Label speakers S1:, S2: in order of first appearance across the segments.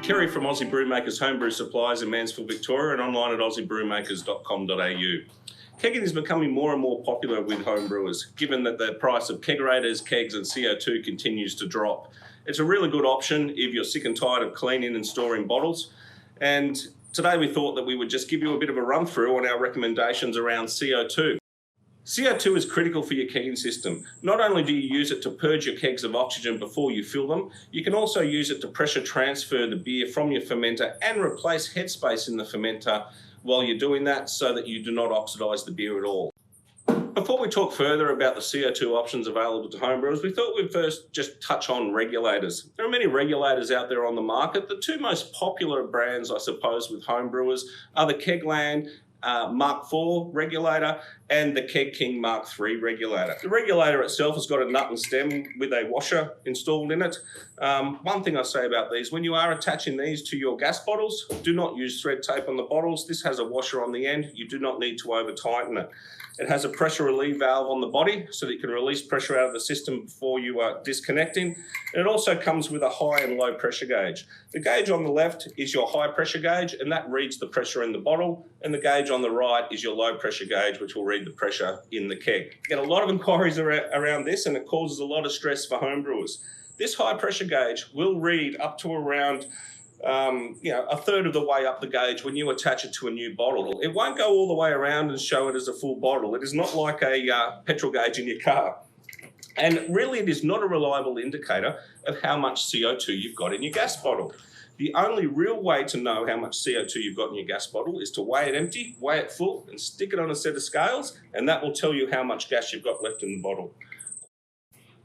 S1: Kerry from Aussie Brewmakers Homebrew Supplies in Mansfield, Victoria, and online at aussiebrewmakers.com.au. Kegging is becoming more and more popular with homebrewers, given that the price of kegerators, kegs and CO2 continues to drop. It's a really good option if you're sick and tired of cleaning and storing bottles. And today we thought that we would just give you a bit of a run through on our recommendations around CO2. CO2 is critical for your kegging system. Not only do you use it to purge your kegs of oxygen before you fill them, you can also use it to pressure transfer the beer from your fermenter and replace headspace in the fermenter while you're doing that so that you do not oxidize the beer at all. Before we talk further about the CO2 options available to homebrewers, we thought we'd first just touch on regulators. There are many regulators out there on the market. The two most popular brands, I suppose, with homebrewers are the Kegging Mark IV regulator and the Kegging Mark III regulator. The regulator itself has got a nut and stem with a washer installed in it. One thing I say about these, when you are attaching these to your gas bottles, do not use thread tape on the bottles. This has a washer on the end. You do not need to over tighten it. It has a pressure relief valve on the body so that you can release pressure out of the system before you are disconnecting. And it also comes with a high and low pressure gauge. The gauge on the left is your high pressure gauge, and that reads the pressure in the bottle. And the gauge on the right is your low pressure gauge, which will read the pressure in the keg. You get a lot of inquiries around this, and it causes a lot of stress for homebrewers. This high pressure gauge will read up to around a third of the way up the gauge when you attach it to a new bottle. It won't go all the way around and show it as a full bottle. It is not like a petrol gauge in your car. And really, it is not a reliable indicator of how much CO2 you've got in your gas bottle. The only real way to know how much CO2 you've got in your gas bottle is to weigh it empty, weigh it full, and stick it on a set of scales, and that will tell you how much gas you've got left in the bottle.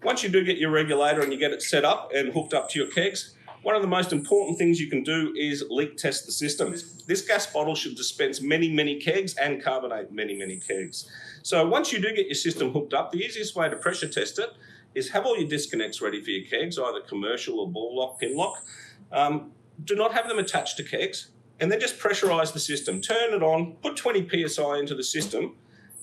S1: Once you do get your regulator and you get it set up and hooked up to your kegs, one of the most important things you can do is leak test the system. This gas bottle should dispense many, many kegs and carbonate many, many kegs. So once you do get your system hooked up, the easiest way to pressure test it is have all your disconnects ready for your kegs, either commercial or ball lock, pin lock. Do not have them attached to kegs, and then just pressurize the system. Turn it on, put 20 PSI into the system,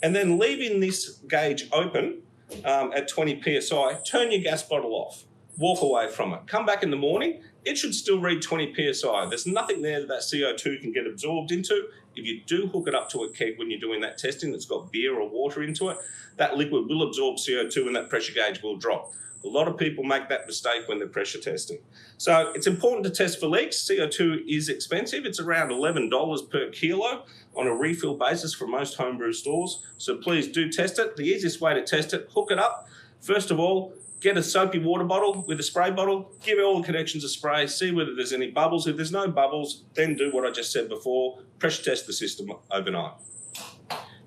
S1: and then leaving this gauge open at 20 PSI, turn your gas bottle off. Walk away from it. Come back in the morning, it should still read 20 PSI. There's nothing there that CO2 can get absorbed into. If you do hook it up to a keg when you're doing that testing that's got beer or water into it, that liquid will absorb CO2 and that pressure gauge will drop. A lot of people make that mistake when they're pressure testing. So it's important to test for leaks. CO2 is expensive. It's around $11 per kilo on a refill basis for most homebrew stores. So please do test it. The easiest way to test it, hook it up. First of all, get a soapy water bottle with a spray bottle, give all the connections a spray, see whether there's any bubbles. If there's no bubbles, then do what I just said before, pressure test the system overnight.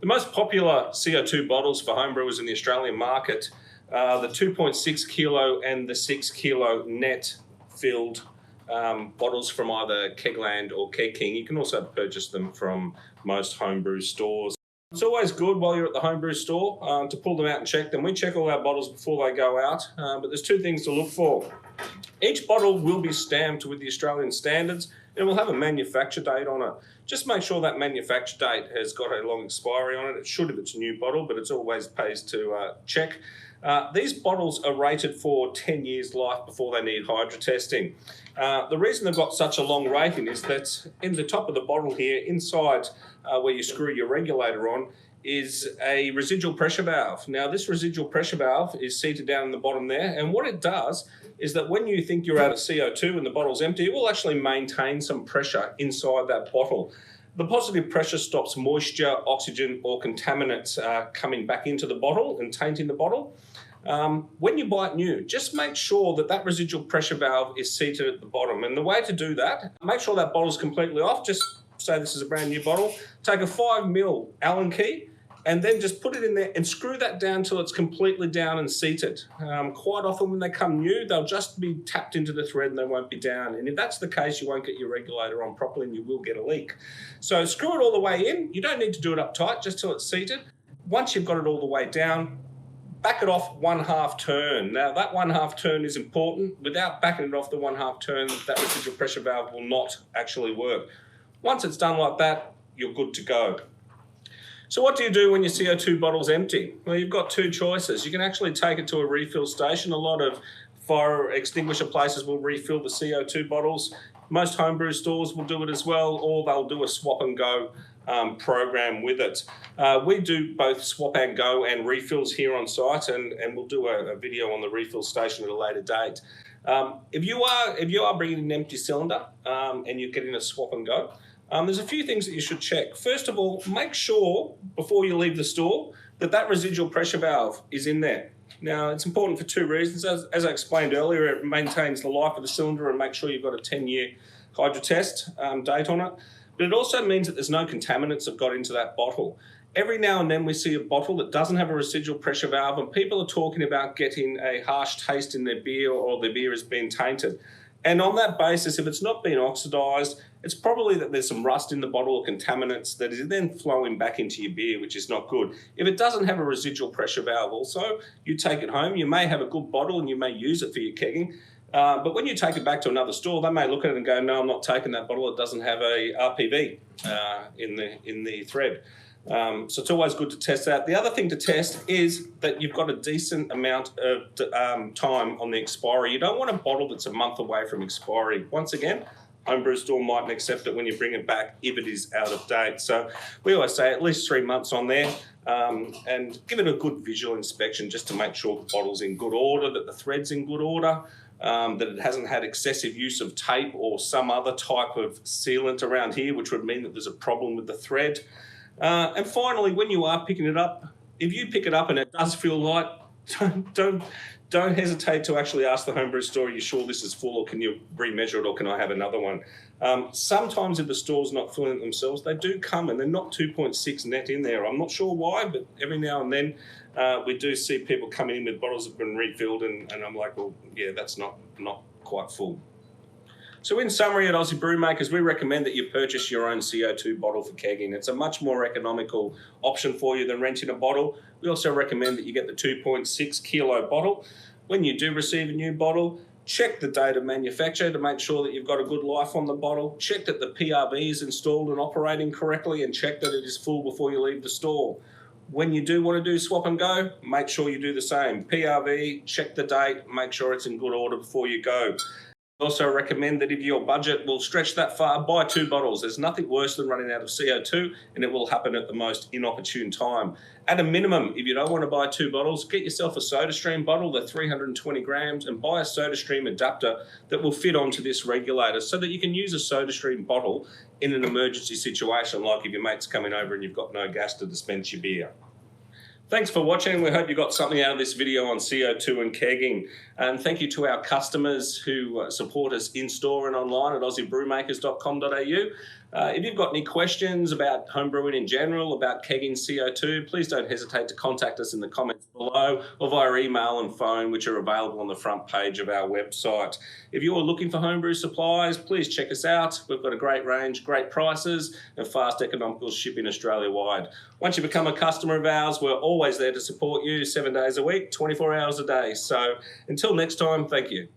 S1: The most popular CO2 bottles for homebrewers in the Australian market are the 2.6 kilo and the 6 kilo net filled bottles from either Kegland or Kegging. You can also purchase them from most homebrew stores. It's always good while you're at the homebrew store to pull them out and check them. We check all our bottles before they go out, but there's two things to look for. Each bottle will be stamped with the Australian standards and will have a manufacture date on it. Just make sure that manufacture date has got a long expiry on it. It should if it's a new bottle, but it's always pays to check. These bottles are rated for 10 years life before they need hydro testing. The reason they've got such a long rating is that in the top of the bottle here, inside where you screw your regulator on, is a residual pressure valve. Now, this residual pressure valve is seated down in the bottom there, and what it does is that when you think you're out of CO2 and the bottle's empty, it will actually maintain some pressure inside that bottle. The positive pressure stops moisture, oxygen, or contaminants coming back into the bottle and tainting the bottle. When you buy it new, just make sure that that residual pressure valve is seated at the bottom. And the way to do that, make sure that bottle's completely off. Just say this is a brand new bottle. Take a 5mm Allen key and then just put it in there and screw that down till it's completely down and seated. Quite often when they come new, they'll just be tapped into the thread and they won't be down. And if that's the case, you won't get your regulator on properly and you will get a leak. So screw it all the way in. You don't need to do it up tight, just till it's seated. Once you've got it all the way down, back it off 1/2 turn. Now that 1/2 turn is important. Without backing it off the 1/2 turn, that residual pressure valve will not actually work. Once it's done like that, you're good to go. So what do you do when your CO2 bottle's empty? Well, you've got two choices. You can actually take it to a refill station. A lot of fire extinguisher places will refill the CO2 bottles. Most homebrew stores will do it as well, or they'll do a swap and go program with it. We do both swap and go and refills here on site, and we'll do a video on the refill station at a later date. If you are bringing an empty cylinder and you're getting a swap and go, there's a few things that you should check. First of all, make sure before you leave the store that residual pressure valve is in there. Now, it's important for two reasons. As I explained earlier, it maintains the life of the cylinder and makes sure you've got a 10-year hydro test date on it. But it also means that there's no contaminants that got into that bottle. Every now and then we see a bottle that doesn't have a residual pressure valve, and people are talking about getting a harsh taste in their beer, or their beer has been tainted. And on that basis, if it's not been oxidised, it's probably that there's some rust in the bottle or contaminants that is then flowing back into your beer, which is not good. If it doesn't have a residual pressure valve also, you take it home, you may have a good bottle and you may use it for your kegging. But when you take it back to another store, they may look at it and go, no, I'm not taking that bottle. It doesn't have a RPV in the thread. So it's always good to test that. The other thing to test is that you've got a decent amount of time on the expiry. You don't want a bottle that's a month away from expiry. Once again, homebrew store mightn't accept it when you bring it back if it is out of date. So we always say at least 3 months on there, and give it a good visual inspection just to make sure the bottle's in good order, that the thread's in good order, that it hasn't had excessive use of tape or some other type of sealant around here, which would mean that there's a problem with the thread. And finally, when you are picking it up, if you pick it up and it does feel light, don't hesitate to actually ask the homebrew store, are you sure this is full, or can you remeasure it, or can I have another one? Sometimes if the store's not filling it themselves, they do come and they're not 2.6 net in there. I'm not sure why, but every now and then we do see people coming in with bottles that have been refilled, and I'm like, well, yeah, that's not quite full. So in summary, at Aussie Brewmakers, we recommend that you purchase your own CO2 bottle for kegging. It's a much more economical option for you than renting a bottle. We also recommend that you get the 2.6 kilo bottle. When you do receive a new bottle, check the date of manufacture to make sure that you've got a good life on the bottle. Check that the PRV is installed and operating correctly, and check that it is full before you leave the store. When you do want to do swap and go, make sure you do the same. PRV, check the date, make sure it's in good order before you go. Also recommend that if your budget will stretch that far, buy 2 bottles. There's nothing worse than running out of CO2, and it will happen at the most inopportune time. At a minimum, if you don't want to buy 2 bottles, get yourself a SodaStream bottle, they're 320 grams, and buy a SodaStream adapter that will fit onto this regulator so that you can use a SodaStream bottle in an emergency situation, like if your mate's coming over and you've got no gas to dispense your beer. Thanks for watching. We hope you got something out of this video on CO2 and kegging. And thank you to our customers who support us in-store and online at aussiebrewmakers.com.au. If you've got any questions about homebrewing in general, about kegging CO2, please don't hesitate to contact us in the comments below, or via email and phone, which are available on the front page of our website. If you're looking for homebrew supplies, please check us out. We've got a great range, great prices, and fast economical shipping Australia-wide. Once you become a customer of ours, we're always there to support you 7 days a week, 24 hours a day. So until next time, thank you.